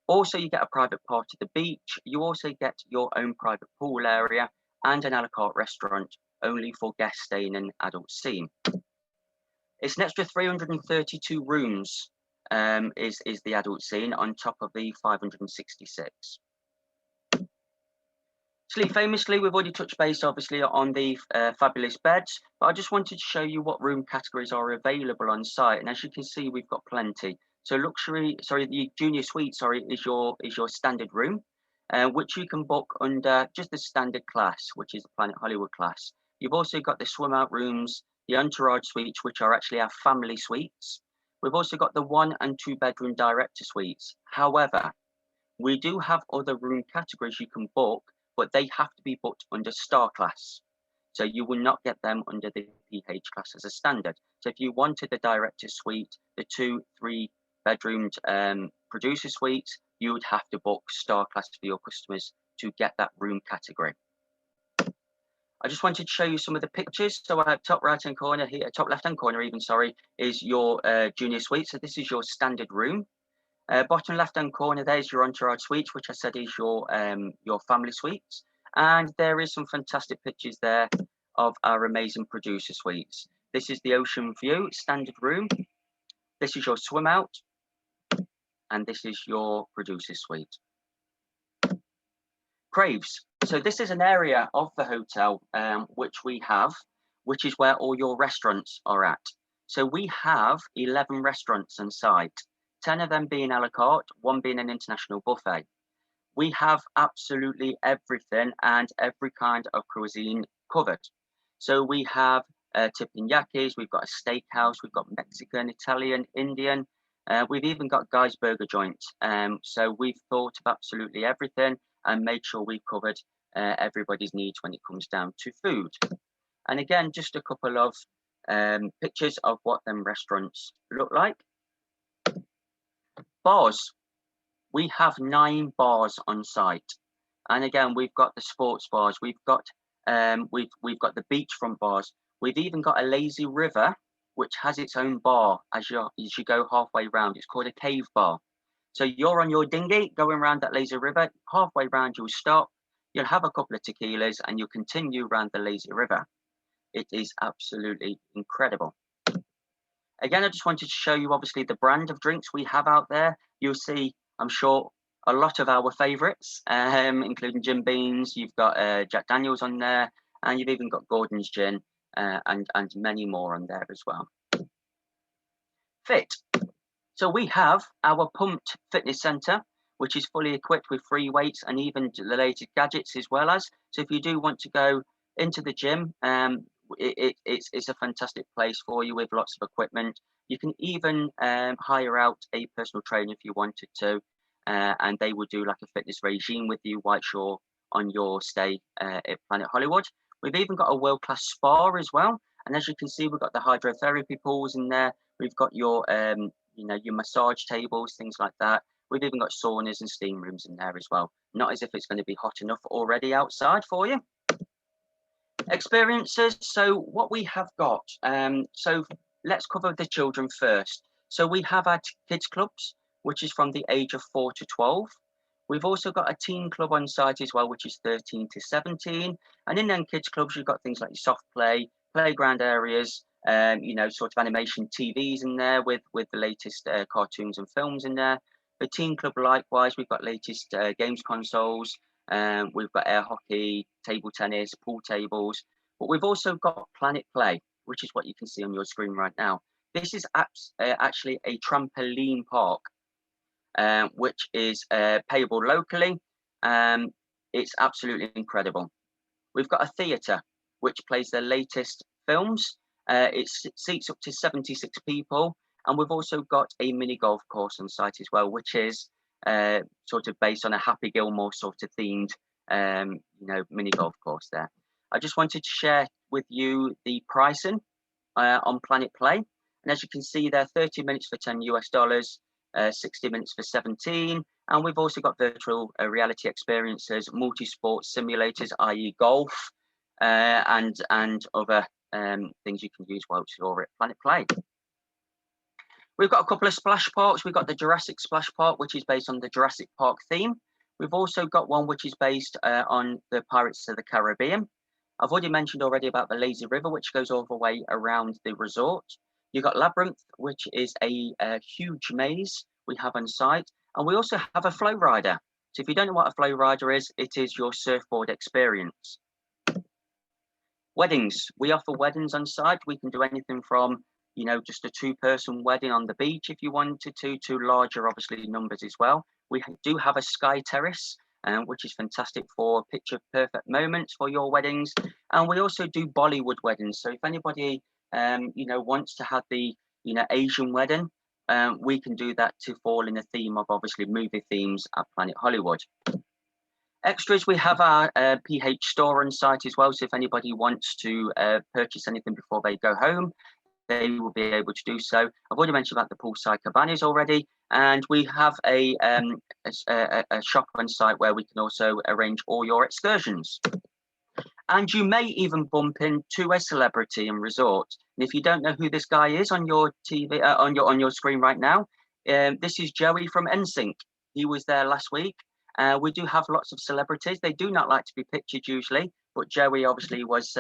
Also, you get a private part of the beach. You also get your own private pool area and an a la carte restaurant only for guests staying in adult scene. It's an extra 332 rooms is the adult scene on top of the 566. Famously, we've already touched base obviously on the fabulous beds, but I just wanted to show you what room categories are available on site. And as you can see, we've got plenty. So the junior suite, is your standard room, which you can book under just the standard class, which is the Planet Hollywood class. You've also got the swim out rooms, the entourage suites, which are actually our family suites. We've also got the 1 and 2 bedroom director suites. However, we do have other room categories you can book, but they have to be booked under Star Class. So you will not get them under the PH class as a standard. So if you wanted the director suite, the 2, 3 bedroomed producer suites, you would have to book Star Class for your customers to get that room category. I just wanted to show you some of the pictures. So top right hand corner here, top left hand corner even, sorry, is your junior suite. So this is your standard room. Bottom left hand corner there is your entourage suite, which I said is your family suites. And there is some fantastic pictures there of our amazing producer suites. This is the ocean view standard room. This is your swim out. And this is your producer suite. Craves. So this is an area of the hotel which we have, which is where all your restaurants are at. So we have 11 restaurants on site, 10 of them being a la carte, 1 being an international buffet. We have absolutely everything and every kind of cuisine covered. So we have teppanyakis, we've got a steakhouse, we've got Mexican, Italian, Indian. We've even got Guy's Burger Joint. So we've thought of absolutely everything and made sure we've covered everybody's needs when it comes down to food. And again, just a couple of pictures of what them restaurants look like. Bars. We have 9 bars on site. And again, we've got the sports bars. We've got we've got the beachfront bars. We've even got a lazy river, which has its own bar as you go halfway round. It's called a cave bar. So you're on your dinghy going around that lazy river. Halfway round, you'll stop. You'll have a couple of tequilas and you'll continue around the lazy river. It is absolutely incredible. Again, I just wanted to show you obviously the brand of drinks we have out there. You'll see, I'm sure, a lot of our favourites, including Jim Beam's. You've got Jack Daniels on there, and you've even got Gordon's Gin, and many more on there as well. Fit. So we have our Pumped Fitness Centre, which is fully equipped with free weights and even the latest gadgets as well as. So if you do want to go into the gym, it's a fantastic place for you with lots of equipment. You can even hire out a personal trainer if you wanted to, and they will do like a fitness regime with you whilst you're on your stay at Planet Hollywood. We've even got a world-class spa as well. And as you can see, we've got the hydrotherapy pools in there. We've got your, your massage tables, things like that. We've even got saunas and steam rooms in there as well. Not as if it's going to be hot enough already outside for you. Experiences. So what we have got. So let's cover the children first. So we have our kids clubs, which is from the age of 4 to 12. We've also got a teen club on site as well, which is 13 to 17. And in them kids clubs, you've got things like your soft play, playground areas, sort of animation TVs in there with the latest cartoons and films in there. The teen club, likewise, we've got latest games consoles. We've got air hockey, table tennis, pool tables. But we've also got Planet Play, which is what you can see on your screen right now. This is actually a trampoline park, which is payable locally. It's absolutely incredible. We've got a theatre, which plays the latest films. It seats up to 76 people. And we've also got a mini golf course on site as well, which is sort of based on a Happy Gilmore sort of themed, mini golf course there. I just wanted to share with you the pricing on Planet Play. And as you can see there, 30 minutes for $10 US, 60 minutes for 17. And we've also got virtual reality experiences, multi-sport simulators, i.e. golf, and other things you can use whilst you're at Planet Play. We've got a couple of splash parks. We've got the Jurassic Splash Park, which is based on the Jurassic Park theme. We've also got one which is based on the Pirates of the Caribbean. I've already mentioned about the Lazy River, which goes all the way around the resort. You've got Labyrinth, which is a huge maze we have on site. And we also have a flow rider. So if you don't know what a flow rider is, it is your surfboard experience. Weddings. We offer weddings on site. We can do anything from just a 2-person wedding on the beach if you wanted to larger, obviously, numbers as well. We do have a sky terrace, which is fantastic for picture perfect moments for your weddings. And we also do Bollywood weddings. So if anybody, wants to have the, Asian wedding, we can do that to fall in the theme of obviously movie themes at Planet Hollywood. Extras, we have our PH store on site as well. So if anybody wants to purchase anything before they go home, they will be able to do so. I've already mentioned about the poolside cabanas already, and we have a shop on site where we can also arrange all your excursions. And you may even bump into a celebrity in resort. And if you don't know who this guy is on your TV, on your screen right now, this is Joey from NSYNC. He was there last week. We do have lots of celebrities. They do not like to be pictured usually, but Joey obviously was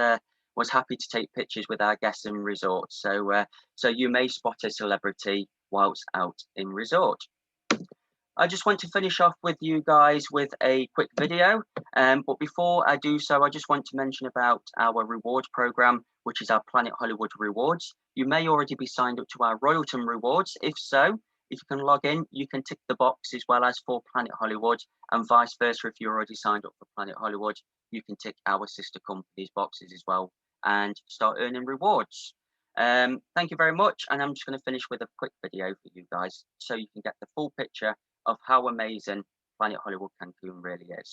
happy to take pictures with our guests in resort. So you may spot a celebrity whilst out in resort. I just want to finish off with you guys with a quick video. But before I do so, I just want to mention about our rewards program, which is our Planet Hollywood Rewards. You may already be signed up to our Royalton Rewards. If so, if you can log in, you can tick the box as well as for Planet Hollywood, and vice versa. If you're already signed up for Planet Hollywood, you can tick our sister companies boxes as well and start earning rewards. Thank you very much. And I'm just going to finish with a quick video for you guys so you can get the full picture of how amazing Planet Hollywood Cancun really is.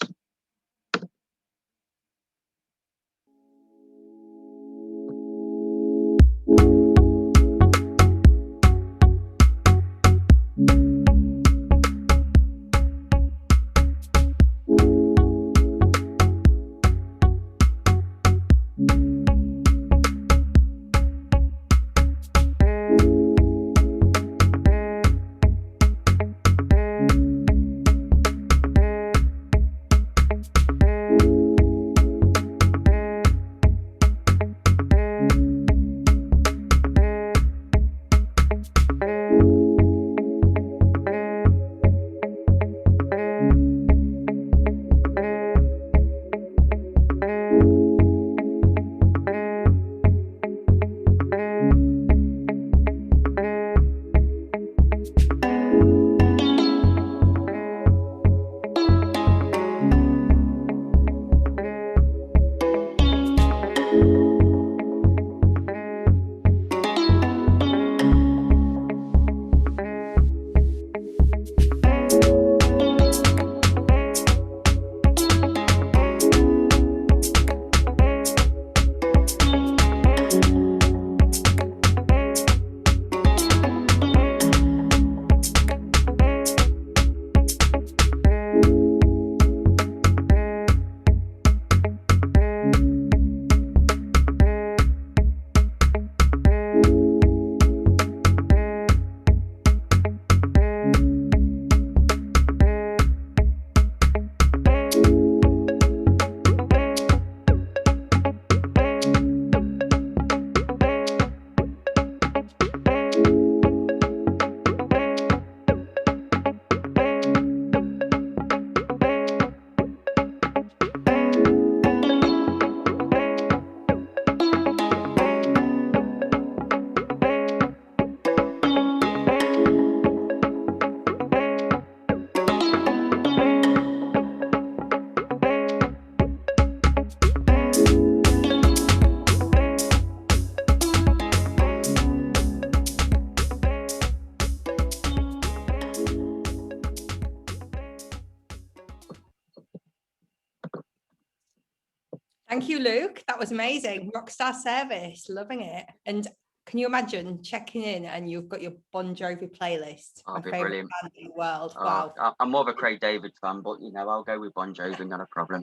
Thank you, Luke. That was amazing. Rockstar service, loving it. And can you imagine checking in and you've got your Bon Jovi playlist? I'll My be favorite brilliant. band in the world. Oh, Wow. I'm more of a Craig David fan, but you know, I'll go with Bon Jovi, not a problem.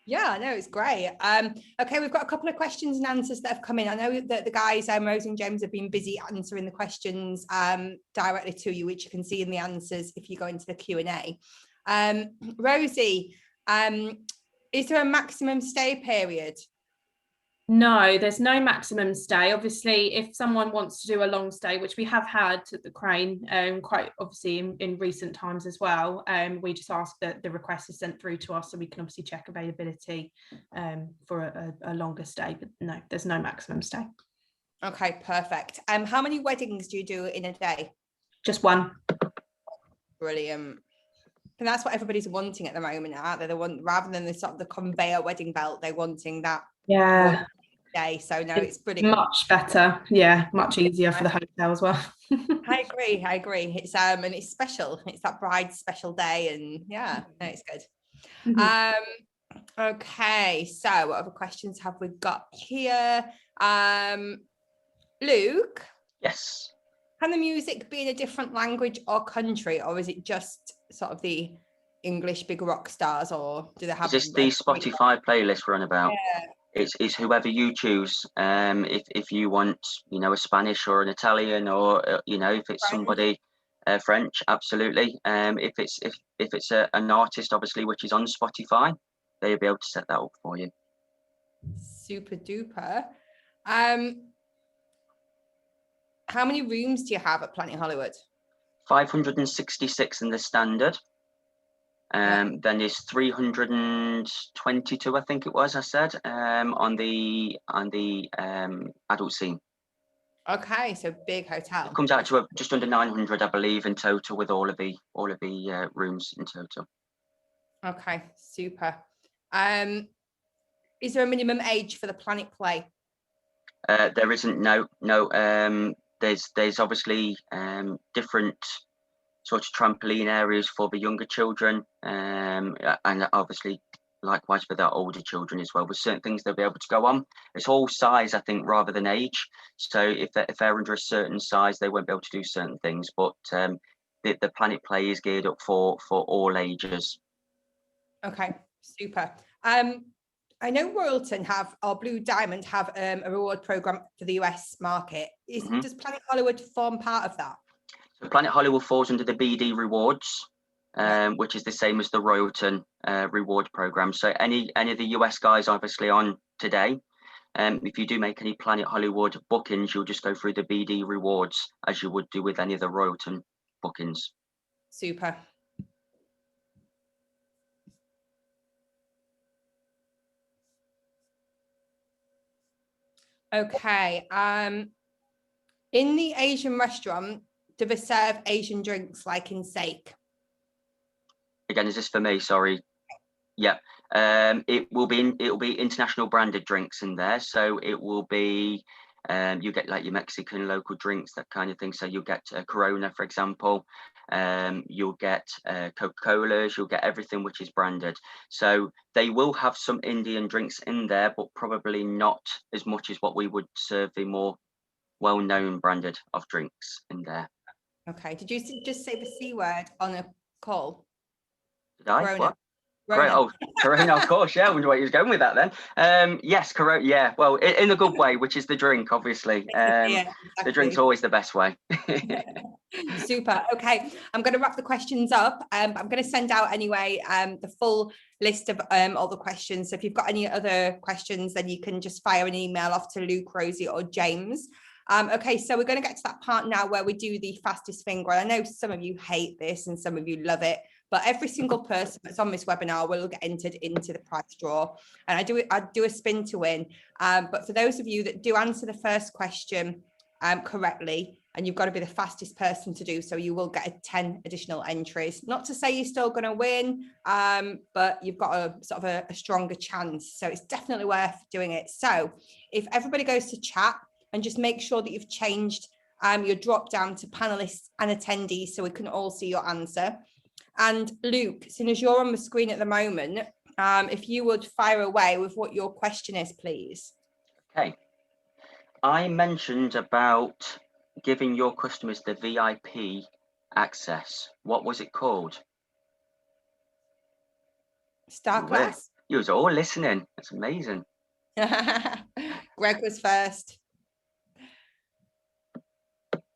Yeah, no, it's great. Okay, we've got a couple of questions and answers that have come in. I know that the guys, Rosie and James, have been busy answering the questions directly to you, which you can see in the answers if you go into the Q&A. Rosie, is there a maximum stay period? No, there's no maximum stay. Obviously, if someone wants to do a long stay, which we have had at the Crane, quite obviously in recent times as well, we just ask that the request is sent through to us so we can obviously check availability for a longer stay. But no, there's no maximum stay. Okay, perfect. How many weddings do you do in a day? Just one. Brilliant. And that's what everybody's wanting at the moment, aren't they? They want, rather than the sort of the conveyor wedding belt, they're wanting that. Yeah. Day. So no, it's brilliant. Much better. Yeah, much easier for the hotel as well. I agree. It's and it's special. It's that bride's special day, and yeah, no, it's good. Okay, so what other questions have we got here? Luke? Yes. Can the music be in a different language or country, or is it just sort of the English big rock stars, or do they have? Is this the Spotify playlist we're on about? Yeah. It's whoever you choose. If you want, you know, a Spanish or an Italian, or you know, if it's somebody French, absolutely. If it's an artist, obviously, which is on Spotify, they'll be able to set that up for you. Super duper. How many rooms do you have at Planet Hollywood? 566 in the standard. Then there's 322, I think it was, I said, on the adult scene. Okay, so big hotel. It comes out to just under 900, I believe, in total, with all of the rooms in total. Okay, super. Is there a minimum age for the Planet Play? There isn't. No. There's obviously different sort of trampoline areas for the younger children, and obviously likewise for the older children as well. With certain things they'll be able to go on. It's all size, I think, rather than age. So if they're under a certain size, they won't be able to do certain things. But the Planet Play is geared up for all ages. Okay, super. I know Royalton have, or Blue Diamond have a reward program for the US market. Does Planet Hollywood form part of that? So Planet Hollywood falls under the BD Rewards, which is the same as the Royalton reward program. So any of the US guys obviously on today, if you do make any Planet Hollywood bookings, you'll just go through the BD Rewards as you would do with any of the Royalton bookings. Super. Okay. In the Asian restaurant, do they serve Asian drinks like in Sake? Again, is this for me? Sorry. Yeah. It will be international branded drinks in there. So it will be you get like your Mexican local drinks, that kind of thing. So you'll get Corona, for example. You'll get Coca-Colas. You'll get everything which is branded. So they will have some Indian drinks in there, but probably not as much as what we would serve the more well-known branded of drinks in there. Okay. Did you just say the C word on a call? Did I? Corona. What? Corona. Oh, Corona, of course. Yeah, I wonder where he was going with that then. Yes, Corona. Yeah, well, in a good way, which is the drink, obviously. Yeah, exactly. The drink's always the best way. Super. Okay, I'm going to wrap the questions up. I'm going to send out anyway the full list of all the questions. So if you've got any other questions, then you can just fire an email off to Luke, Rosie, or James. Okay, so we're going to get to that part now where we do the fastest finger. I know some of you hate this and some of you love it, but every single person that's on this webinar will get entered into the prize draw, and I do a spin to win. But for those of you that do answer the first question correctly, and you've got to be the fastest person to do so, you will get 10 additional entries. Not to say you're still going to win, but you've got a sort of a stronger chance. So it's definitely worth doing it. So if everybody goes to chat and just make sure that you've changed your drop down to panelists and attendees so we can all see your answer. And Luke, as soon as you're on the screen at the moment, if you would fire away with what your question is, please. Okay. I mentioned about giving your customers the VIP access. What was it called? Star class. You was all listening. That's amazing. Greg was first.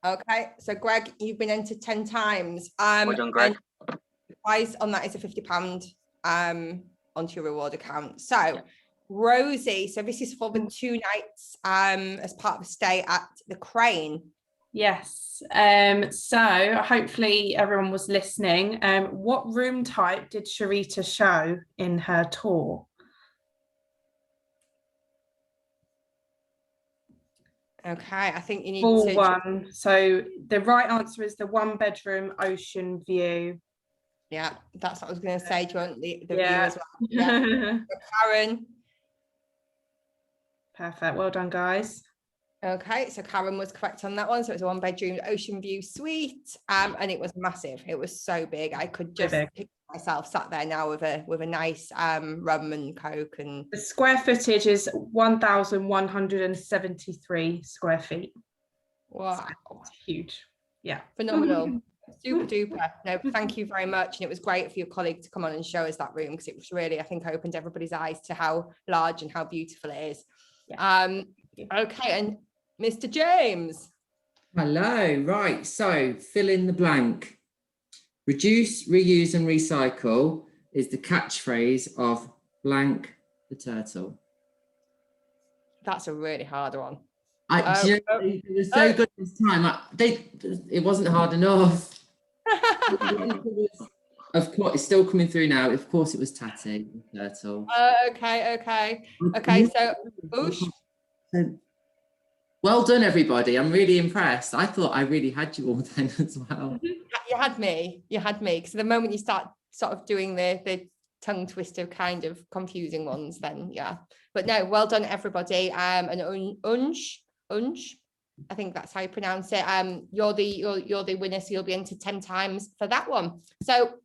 Okay, so Greg, you've been entered 10 times. Well done, Greg. And the prize on that is a £50 onto your reward account. So Rosie, so this is for the 2 nights as part of a stay at the Crane. Yes. So hopefully everyone was listening. What room type did Sharita show in her tour? Okay, I think you need Full to. one. So the right answer is the 1-bedroom ocean view. Yeah, that's what I was going to say. Do you want the view Yeah. as well? Yeah. Karen. Perfect. Well done, guys. Okay, so Karen was correct on that one. So it was a 1-bedroom ocean view suite, and it was massive. It was so big. I could just picture myself sat there now with a nice rum and coke. And the square footage is 1,173 square feet. Wow, it's huge. Yeah, phenomenal. Super duper. No, thank you very much. And it was great for your colleague to come on and show us that room, because it was really, I think, opened everybody's eyes to how large and how beautiful it is. Yeah. Okay, and Mr. James. Hello, right, so fill in the blank. Reduce, reuse and recycle is the catchphrase of blank the turtle. That's a really hard one. They were so good this time. It wasn't hard enough. Of course, it's still coming through now. Of course, it was Tatty, the turtle. Okay. So, Oosh. Well done, everybody. I'm really impressed. I thought I really had you all then as well. You had me, because the moment you start sort of doing the tongue twister kind of confusing ones, then yeah. But no, well done, everybody. And Unj, I think that's how you pronounce it. You're the winner, so you'll be entered 10 times for that one. So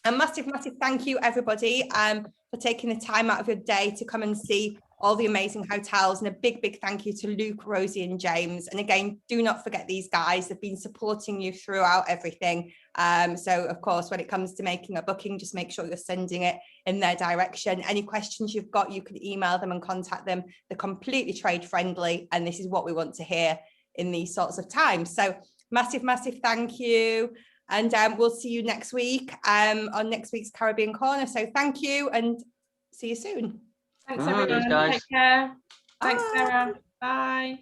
a massive thank you, everybody, for taking the time out of your day to come and see all the amazing hotels, and a big thank you to Luke, Rosie and James. And again, do not forget these guys. They've been supporting you throughout everything. So of course, when it comes to making a booking, just make sure you're sending it in their direction. Any questions you've got, you can email them and contact them. They're completely trade friendly, and this is what we want to hear in these sorts of times. So massive thank you. And we'll see you next week on next week's Caribbean Corner. So thank you and see you soon. Thanks, Bye. everyone. Guys. Take care. Thanks, Bye. Sarah. Bye.